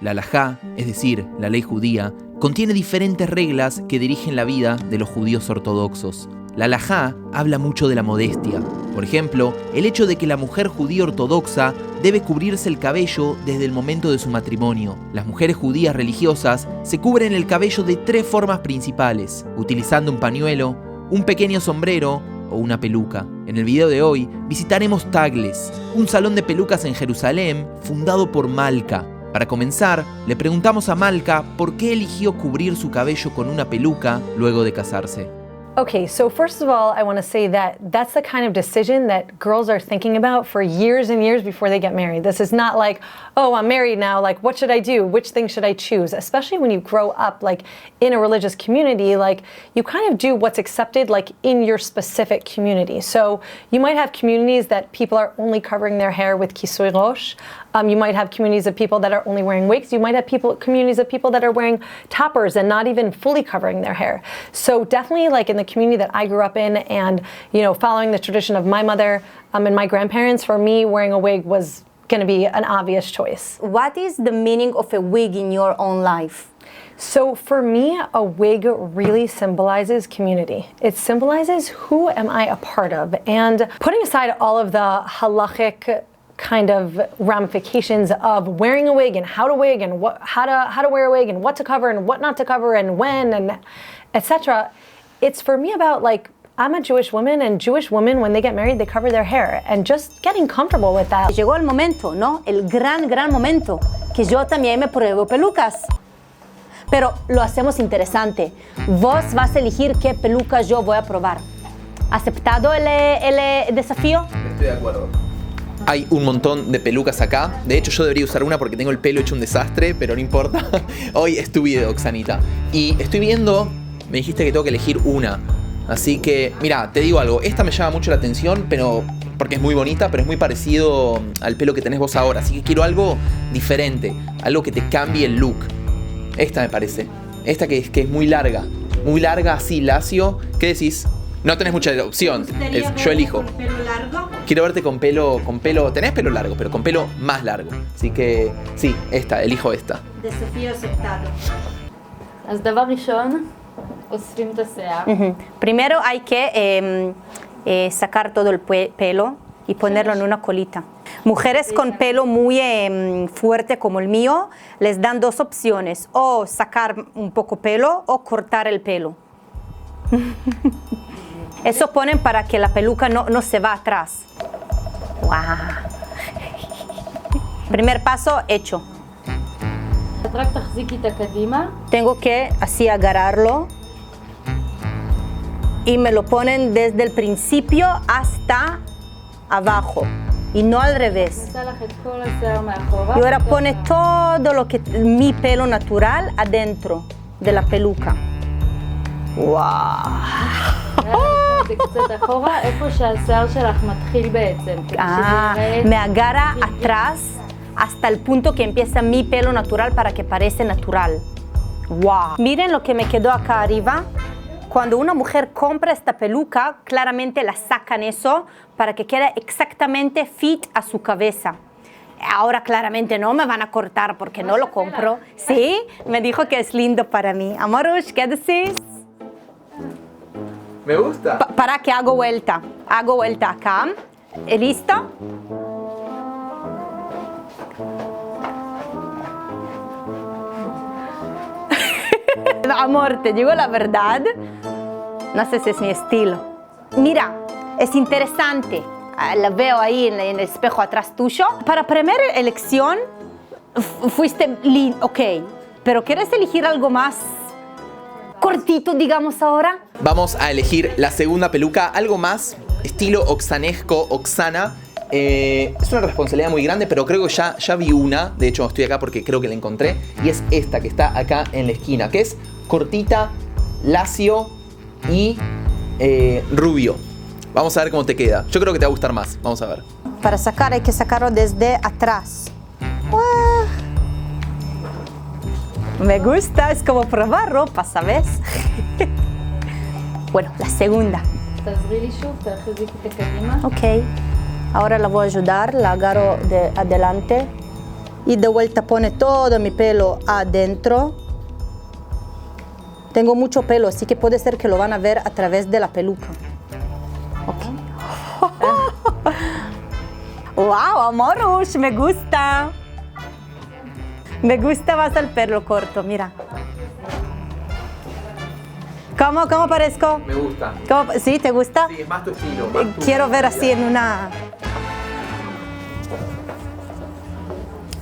La Halajá, es decir, la ley judía, contiene diferentes reglas que dirigen la vida de los judíos ortodoxos. La Halajá habla mucho de la modestia. Por ejemplo, el hecho de que la mujer judía ortodoxa debe cubrirse el cabello desde el momento de su matrimonio. Las mujeres judías religiosas se cubren el cabello de 3 formas principales, utilizando un pañuelo, un pequeño sombrero o una peluca. En el video de hoy visitaremos Tagless, un salón de pelucas en Jerusalén fundado por Malka. Para comenzar, le preguntamos a Malka por qué eligió cubrir su cabello con una peluca luego de casarse. Okay, so first of all, I want to say that that's the kind of decision that girls are thinking about for years and years before they get married. This is not like, oh, I'm married now, like, what should I do? Which thing should I choose? Especially when you grow up, like, in a religious community, like, you kind of do what's accepted, like, in your specific community. So you might have communities that people are only covering their hair with kisui rosh. You might have communities of people that are only wearing wigs. You might have communities of people that are wearing toppers and not even fully covering their hair. So definitely, like, in the community that I grew up in and, you know, following the tradition of my mother and my grandparents, for me, wearing a wig was going to be an obvious choice. What is the meaning of a wig in your own life? So for me, a wig really symbolizes community. It symbolizes who am I a part of. And putting aside all of the halachic kind of ramifications of wearing a wig and how to wig and how to wear a wig and what to cover and what not to cover and when and etc. It's for me about, like, I'm a Jewish woman, and Jewish women, when they get married, they cover their hair, and just getting comfortable with that. Llegó el momento, ¿no? El gran momento, que yo también me pruebo pelucas. Pero lo hacemos interesante. Vos vas a elegir qué pelucas yo voy a probar. ¿Aceptado el desafío? Estoy de acuerdo. Hay un montón de pelucas acá. De hecho, yo debería usar una porque tengo el pelo hecho un desastre, pero no importa. Hoy es tu video, Oxanita. Y estoy viendo, me dijiste que tengo que elegir una. Así que, mira, te digo algo. Esta me llama mucho la atención, pero porque es muy bonita, pero es muy parecido al pelo que tenés vos ahora. Así que quiero algo diferente, algo que te cambie el look. Esta me parece. Esta que es muy larga, así, lacio. ¿Qué decís? No tenés mucha opción. Yo elijo. ¿Con pelo largo? Quiero verte con pelo. Tenés pelo largo, pero con pelo más largo. Así que sí, elijo esta. Desafío aceptado. אז דבר ראשון, אוספים את השיער. Primero hay que sacar todo el pelo y ponerlo en una colita. Mujeres con pelo muy fuerte como el mío, les dan 2 opciones, o sacar un poco pelo o cortar el pelo. Eso ponen para que la peluca no se va atrás. ¡Wow! Primer paso hecho. רק תחזיקי את הקדימה. Tengo que así agarrarlo y me lo ponen desde el principio hasta abajo y no al revés. עושה לך את כל השיער מאחורה. Y ahora pone todo lo que mi pelo natural adentro de la peluca. ¡Wow! זה קצת אחורה, איפה שהשיער שלך מתחיל בעצם. Me agarra atrás hasta el punto que empieza mi pelo natural para que parezca natural. ¡Wow! Miren lo que me quedó acá arriba. Cuando una mujer compra esta peluca, claramente la sacan eso para que quede exactamente fit a su cabeza. Ahora claramente no me van a cortar porque no lo compro. Sí, me dijo que es lindo para mí. Amorush, ¿qué decís? Me gusta. Para que hago vuelta. Hago vuelta acá. ¿Listo? Amor, te digo la verdad, no sé si es mi estilo. Mira, es interesante. La veo ahí en el espejo atrás tuyo. Para primera elección, fuiste lindo, ok. Pero ¿quieres elegir algo más cortito, digamos, ahora? Vamos a elegir la segunda peluca, algo más estilo oxanesco, Oxana. Es una responsabilidad muy grande, pero creo que ya vi una. De hecho, estoy acá porque creo que la encontré. Y es esta que está acá en la esquina, que es cortita, lacio y rubio. Vamos a ver cómo te queda. Yo creo que te va a gustar más. Vamos a ver. Para sacar hay que sacarlo desde atrás. Me gusta, es como probar ropa, ¿sabes? Bueno, la segunda. תעזרי לי שוב, תחזיקי את הקדימה. Ok. Ahora la voy a ayudar, la agarro de adelante Y de vuelta pone todo mi pelo adentro. Tengo mucho pelo, así que puede ser que lo van a ver a través de la peluca. Okay. ¡Wow, amorush! Me gusta. Me gusta más el pelo corto, mira. ¿Cómo parezco? Me gusta. ¿Sí? ¿Te gusta? Sí, es más tu estilo. Quiero ver así en una...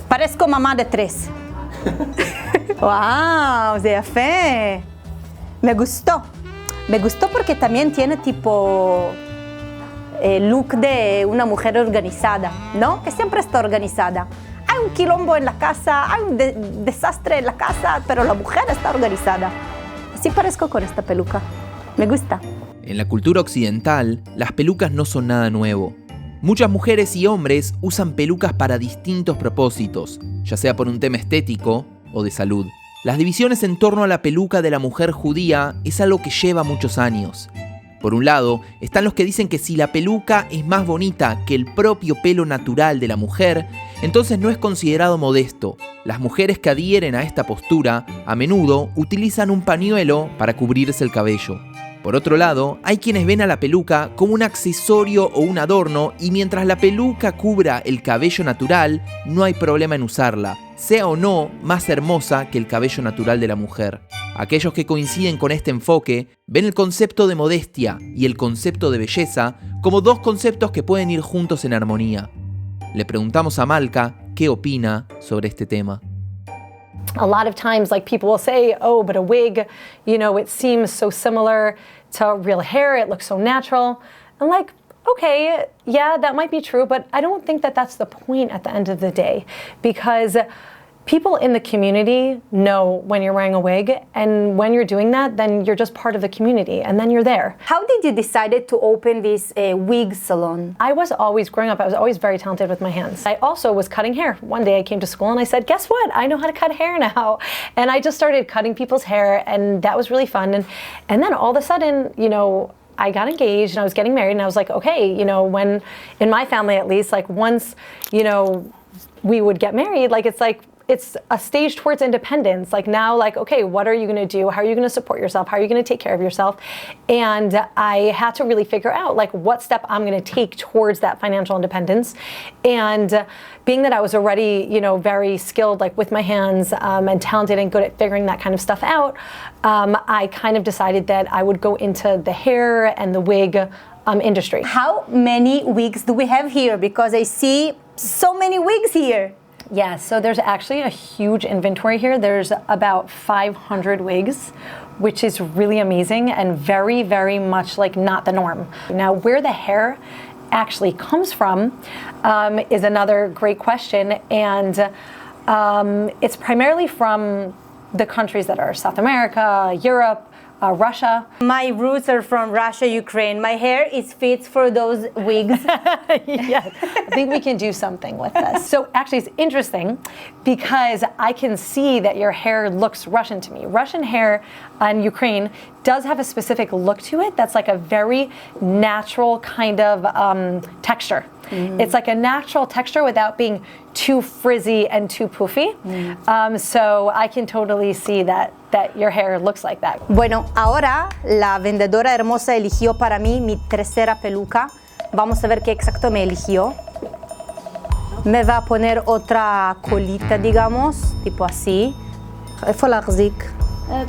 Parezco mamá de 3. ¡Wow! ¡De fe! Me gustó. Me gustó porque también tiene tipo look de una mujer organizada, ¿no? Que siempre está organizada. Hay un quilombo en la casa, hay un desastre en la casa, pero la mujer está organizada. Así parezco con esta peluca. Me gusta. En la cultura occidental, las pelucas no son nada nuevo. Muchas mujeres y hombres usan pelucas para distintos propósitos, ya sea por un tema estético o de salud. Las divisiones en torno a la peluca de la mujer judía es algo que lleva muchos años. Por un lado, están los que dicen que si la peluca es más bonita que el propio pelo natural de la mujer, entonces no es considerado modesto. Las mujeres que adhieren a esta postura, a menudo utilizan un pañuelo para cubrirse el cabello. Por otro lado, hay quienes ven a la peluca como un accesorio o un adorno y mientras la peluca cubra el cabello natural, no hay problema en usarla, sea o no más hermosa que el cabello natural de la mujer. Aquellos que coinciden con este enfoque ven el concepto de modestia y el concepto de belleza como dos conceptos que pueden ir juntos en armonía. Le preguntamos a Malka qué opina sobre este tema. A lot of times, like, people will say, oh, but a wig, you know, it seems so similar to real hair, it looks so natural. I'm like, okay, yeah, that might be true, but I don't think that that's the point at the end of the day, because people in the community know when you're wearing a wig, and when you're doing that, then you're just part of the community, and then you're there. How did you decide to open this wig salon? I was always, growing up, I was always very talented with my hands. I also was cutting hair. One day I came to school and I said, guess what? I know how to cut hair now. And I just started cutting people's hair, and that was really fun. And then all of a sudden, you know, I got engaged and I was getting married, and I was like, okay, you know, when, in my family at least, like once, you know, we would get married, like it's a stage towards independence. Like now, like, okay, what are you going to do? How are you going to support yourself? How are you going to take care of yourself? And I had to really figure out like what step I'm going to take towards that financial independence. And being that I was already, you know, very skilled, like with my hands and talented and good at figuring that kind of stuff out, I kind of decided that I would go into the hair and the wig industry. How many wigs do we have here? Because I see so many wigs here. Yeah, so there's actually a huge inventory here. There's about 500 wigs, which is really amazing and very, very much like not the norm. Now, where the hair actually comes from is another great question, and it's primarily from the countries that are South America, Europe, Russia. My roots are from Russia, Ukraine. My hair is fit for those wigs. Yeah, I think we can do something with this. So actually it's interesting because I can see that your hair looks Russian to me. Russian hair in Ukraine does have a specific look to it that's like a very natural kind of texture. Mm. It's like a natural texture without being too frizzy and too poofy. Mm. So I can totally see that your hair looks like that. Bueno, ahora la vendedora hermosa eligió para mí mi tercera peluca. Vamos a ver qué exacto me eligió. Me va a poner otra colita, digamos, tipo así. איפה להחזיק?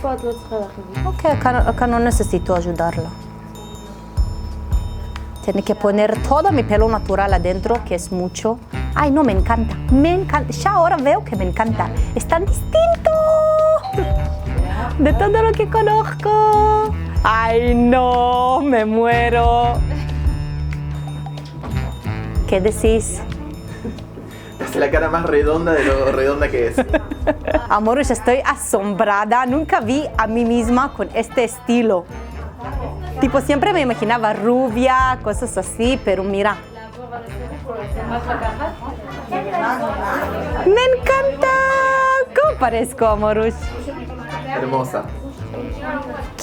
פה את לא צריכה להחזיק. אוקיי, acá no necesito ayudarla. Tiene que poner todo mi pelo natural adentro, que es mucho. Ay, no, me encanta. Me encanta. Ya ahora veo que me encanta. Es tan distinto de todo lo que conozco. Ay, no, me muero. ¿Qué decís? Es la cara más redonda de lo redonda que es. Amor, ya estoy asombrada. Nunca vi a mí misma con este estilo. Tipo, siempre me imaginaba rubia, cosas así, pero mira. ¡Me encanta! ¿Cómo parezco, Amorush? Hermosa.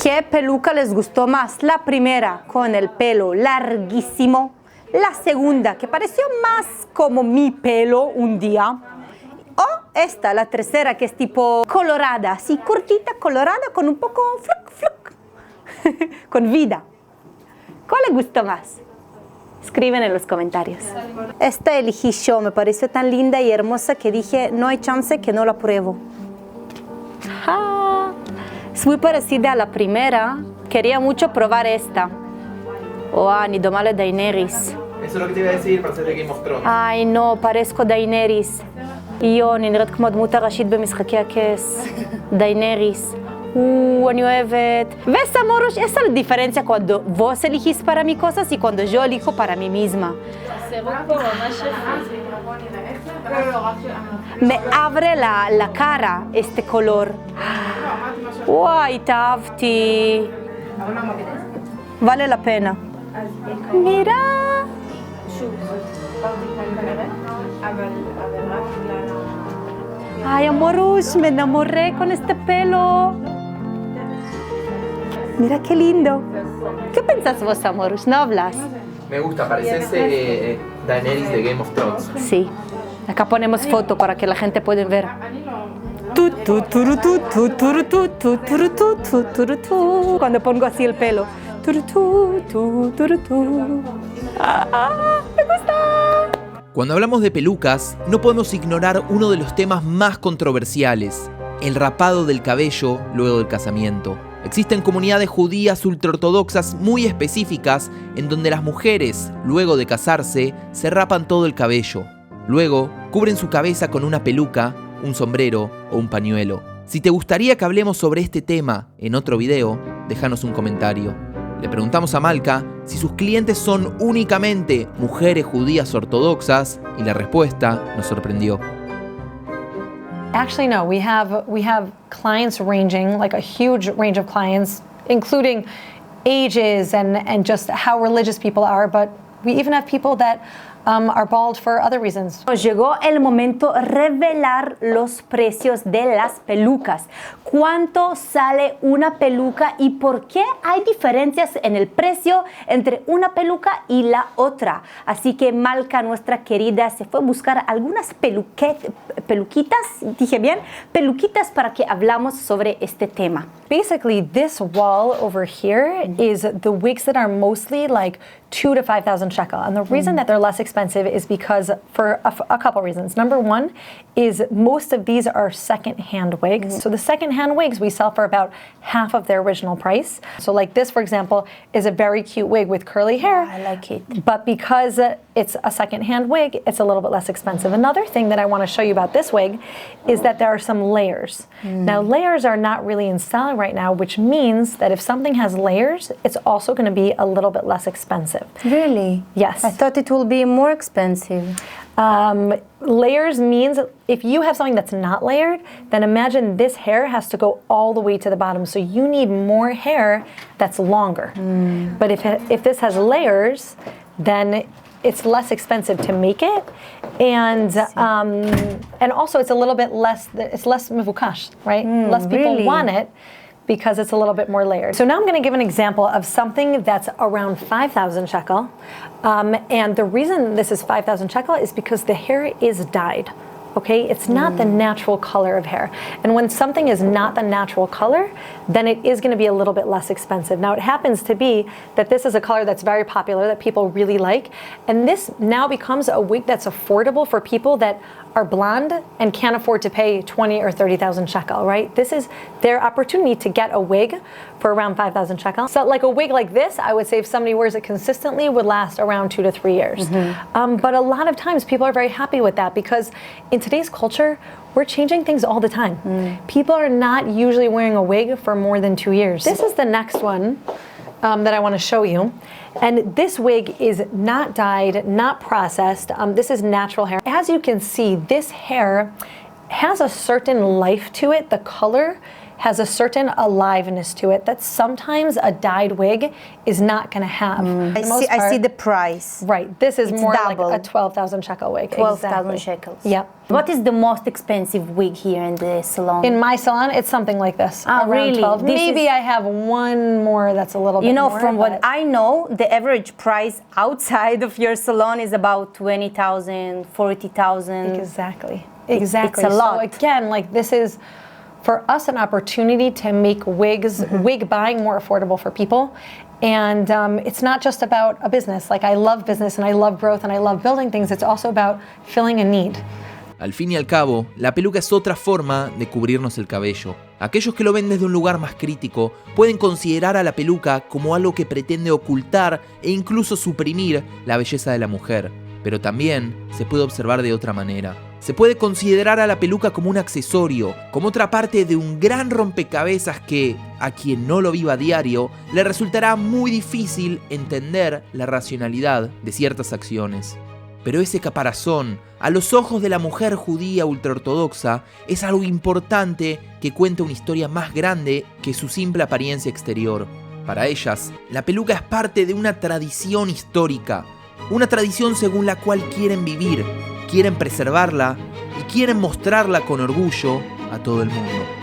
¿Qué peluca les gustó más? La primera, con el pelo larguísimo. La segunda, que pareció más como mi pelo un día. O esta, la tercera, que es tipo colorada, así cortita, colorada, con un poco fluc, fluc, con vida. ¿Cuál le gustó más? Escriben en los comentarios. Esta elegí yo, me pareció tan linda y hermosa que dije, no hay chance que no la pruebo. ¡Ah! Es muy parecida a la primera. Quería mucho probar esta. ni domale Daenerys. Eso es lo que te iba a decir para ser de Game of Thrones. ay, no, parezco Daenerys. אני נראית כמו הדמות הראשית במשחקי הכס. Daenerys. אני אוהבת. ¿Ves, amoros? Esa es la diferencia cuando vos elegís para mí cosas y cuando yo elijo para mí misma. Me abre la cara este color. וואי, התאהבתי. vale la pena. mira. Ay, amorush, me enamoré con este pelo. Mira qué lindo. ¿Qué pensás vos, amorush? ¿No hablas? Me gusta, parecerse Daenerys de Game of Thrones. Sí. Acá ponemos foto para que la gente pueda ver. Cuando pongo así el pelo. Me gusta. Cuando hablamos de pelucas, no podemos ignorar uno de los temas más controversiales, el rapado del cabello luego del casamiento. Existen comunidades judías ultraortodoxas muy específicas en donde las mujeres, luego de casarse, se rapan todo el cabello. Luego, cubren su cabeza con una peluca, un sombrero o un pañuelo. Si te gustaría que hablemos sobre este tema en otro video, déjanos un comentario. Le preguntamos a Malka si sus clientes son únicamente mujeres judías ortodoxas y la respuesta nos sorprendió. Actually, no. We have clients ranging, like a huge range of clients, including ages and just how religious people are. But we even have people that are bald for other reasons. Llegó el momento de revelar los precios de las pelucas. ¿Cuánto sale una peluca y por qué hay diferencias en el precio entre una peluca y la otra? Así que Malka, nuestra querida, se fue a buscar algunas peluquitas, dije bien, peluquitas para que hablamos sobre este tema. Basically, this wall over here is the wigs that are mostly like 2,000 to 5,000 shekel. And the reason that they're less expensive is because for a couple reasons. Number one is most of these are second-hand wigs. So the second-hand wigs we sell for about half of their original price. So like this, for example, is a very cute wig with curly hair. I like it. But because it's a second-hand wig, it's a little bit less expensive. Another thing that I want to show you about this wig is that there are some layers. Now, layers are not really in style right now, which means that if something has layers, it's also going to be a little bit less expensive. Really? Yes. I thought it will be more expensive. Layers means if you have something that's not layered, then imagine this hair has to go all the way to the bottom. So you need more hair that's longer. But if this has layers, then it's less expensive to make it, and also it's a little bit less. It's less mevukash, right? Less people really? want it because it's a little bit more layered. So now I'm going to give an example of something that's around 5,000 shekel, and the reason this is 5,000 shekel is because the hair is dyed. Okay, it's not the natural color of hair. And when something is not the natural color, then it is going to be a little bit less expensive. Now, it happens to be that this is a color that's very popular, that people really like. And this now becomes a wig that's affordable for people that are blonde and can't afford to pay 20 or 30,000 shekel, right? This is their opportunity to get a wig for around 5,000 shekel. So like a wig like this, I would say if somebody wears it consistently, would last around 2 to 3 years. But a lot of times people are very happy with that because in today's culture, we're changing things all the time. People are not usually wearing a wig for more than 2 years. This is the next one that I want to show you. And this wig is not dyed, not processed. This is natural hair. As you can see, this hair has a certain life to it. The color has a certain aliveness to it that sometimes a dyed wig is not going to have. I see the price. Right. This is It's more double. like a 12,000 shekel wig. 12,000 Exactly. shekels. Yep. What is the most expensive wig here in the salon? In my salon, it's something like this. Ah, around really? 12. This Maybe is- I have one more that's a little bit You know, more, from what but- I know, the average price outside of your salon is about 20,000, 40,000. Exactly. Exactly. It's a lot. So again, like this is for us an opportunity to make wigs, wig buying more affordable for people. And it's not just about a business. Like I love business and I love growth and I love building things. It's also about filling a need. Al fin y al cabo, la peluca es otra forma de cubrirnos el cabello. Aquellos que lo ven desde un lugar más crítico pueden considerar a la peluca como algo que pretende ocultar e incluso suprimir la belleza de la mujer. Pero también se puede observar de otra manera. Se puede considerar a la peluca como un accesorio, como otra parte de un gran rompecabezas que, a quien no lo viva a diario, le resultará muy difícil entender la racionalidad de ciertas acciones. Pero ese caparazón, a los ojos de la mujer judía ultraortodoxa, es algo importante que cuenta una historia más grande que su simple apariencia exterior. Para ellas, la peluca es parte de una tradición histórica, una tradición según la cual quieren vivir, quieren preservarla y quieren mostrarla con orgullo a todo el mundo.